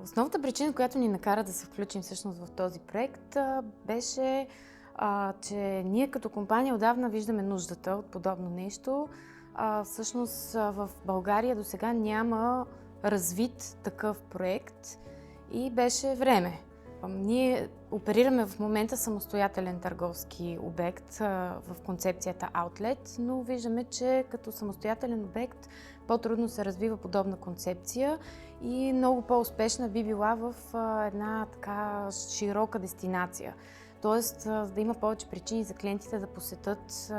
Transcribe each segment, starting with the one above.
Основната причина, която ни накара да се включим всъщност в този проект, беше, че ние като компания отдавна виждаме нуждата от подобно нещо. Всъщност в България досега няма развит такъв проект и беше време. Ние оперираме в момента самостоятелен търговски обект в концепцията Outlet, но виждаме, че като самостоятелен обект по-трудно се развива подобна концепция и много по-успешна би била в една така широка дестинация. Тоест да има повече причини за клиентите да посетят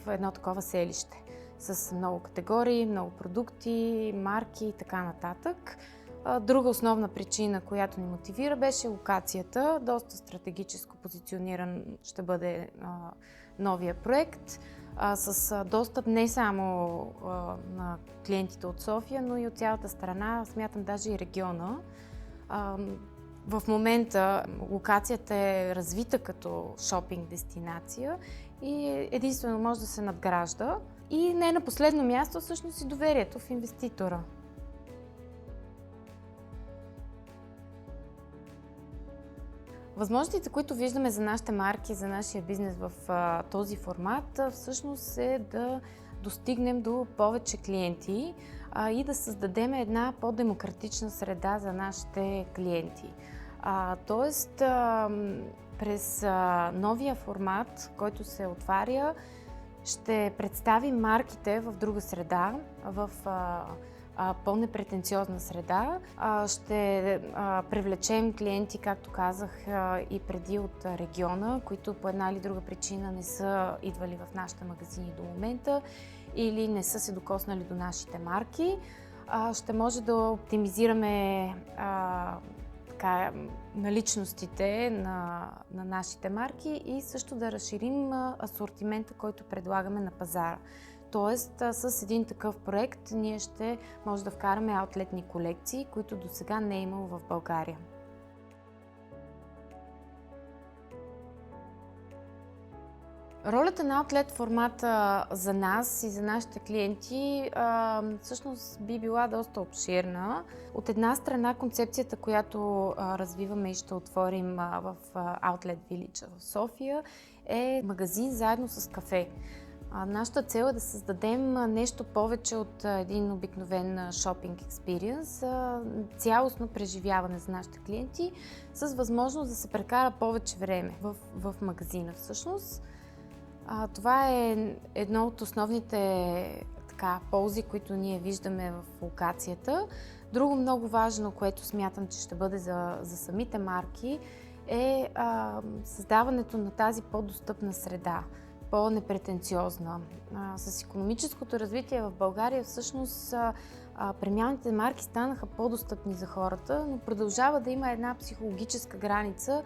едно такова селище с много категории, много продукти, марки и така нататък. Друга основна причина, която ни мотивира, беше локацията. Доста стратегическо позициониран ще бъде новия проект, с достъп не само на клиентите от София, но и от цялата страна, смятам даже и региона. В момента локацията е развита като шопинг дестинация и единствено може да се надгражда. И не на последно място всъщност и доверието в инвеститора. Възможностите, които виждаме за нашите марки, за нашия бизнес в този формат, всъщност е да достигнем до повече клиенти и да създадем една по-демократична среда за нашите клиенти. Тоест, през новия формат, който се отваря, ще представим марките в друга среда, в по-непретенциозна среда. Ще привлечем клиенти, както казах и преди, от региона, които по една или друга причина не са идвали в нашите магазини до момента или не са се докоснали до нашите марки. Ще може да оптимизираме наличностите на нашите марки и също да разширим асортимента, който предлагаме на пазара. Тоест, с един такъв проект ние ще може да вкараме аутлетни колекции, които досега не е имало в България. Ролята на аутлет формата за нас и за нашите клиенти всъщност би била доста обширна. От една страна концепцията, която развиваме и ще отворим в Outlet Village в София, е магазин заедно с кафе. Нашата цел е да създадем нещо повече от един обикновен шопинг експириенс, цялостно преживяване за нашите клиенти, с възможност да се прекара повече време в магазина. Всъщност, това е едно от основните ползи, които ние виждаме в локацията. Друго много важно, което смятам, че ще бъде за самите марки, е създаването на тази по-достъпна среда, по-непретенциозна. С икономическото развитие в България всъщност премиалните марки станаха по-достъпни за хората, но продължава да има една психологическа граница,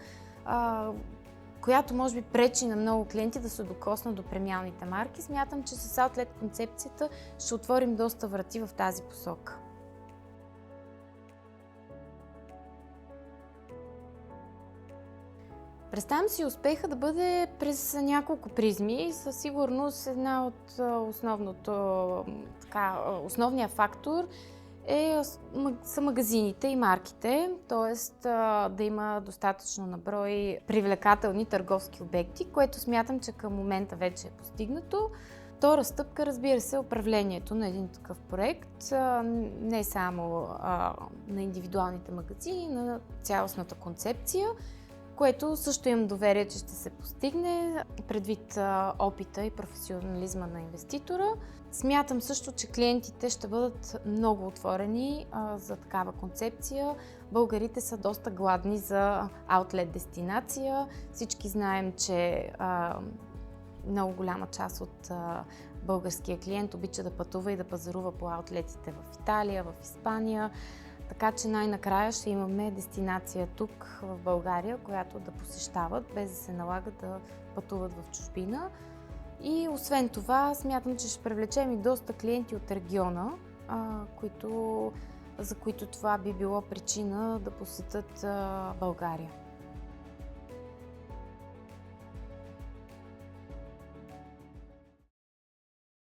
която може би пречи на много клиенти да се докоснат до премиалните марки. Смятам, че с Outlet концепцията ще отворим доста врати в тази посока. Представям си успеха да бъде през няколко призми. Със сигурност една от основния фактор са магазините и марките, т.е. да има достатъчно наброй привлекателни търговски обекти, което смятам, че към момента вече е постигнато. Втора стъпка, разбира се, управлението на един такъв проект, не само на индивидуалните магазини, на цялостната концепция, което също имам доверие, че ще се постигне предвид опита и професионализма на инвеститора. Смятам също, че клиентите ще бъдат много отворени за такава концепция. Българите са доста гладни за аутлет дестинация. Всички знаем, че много голяма част от българския клиент обича да пътува и да пазарува по аутлетите в Италия, в Испания. Така че най-накрая ще имаме дестинация тук в България, която да посещават, без да се налага да пътуват в чужбина. И освен това, смятам, че ще привлечем и доста клиенти от региона, за които това би било причина да посетят България.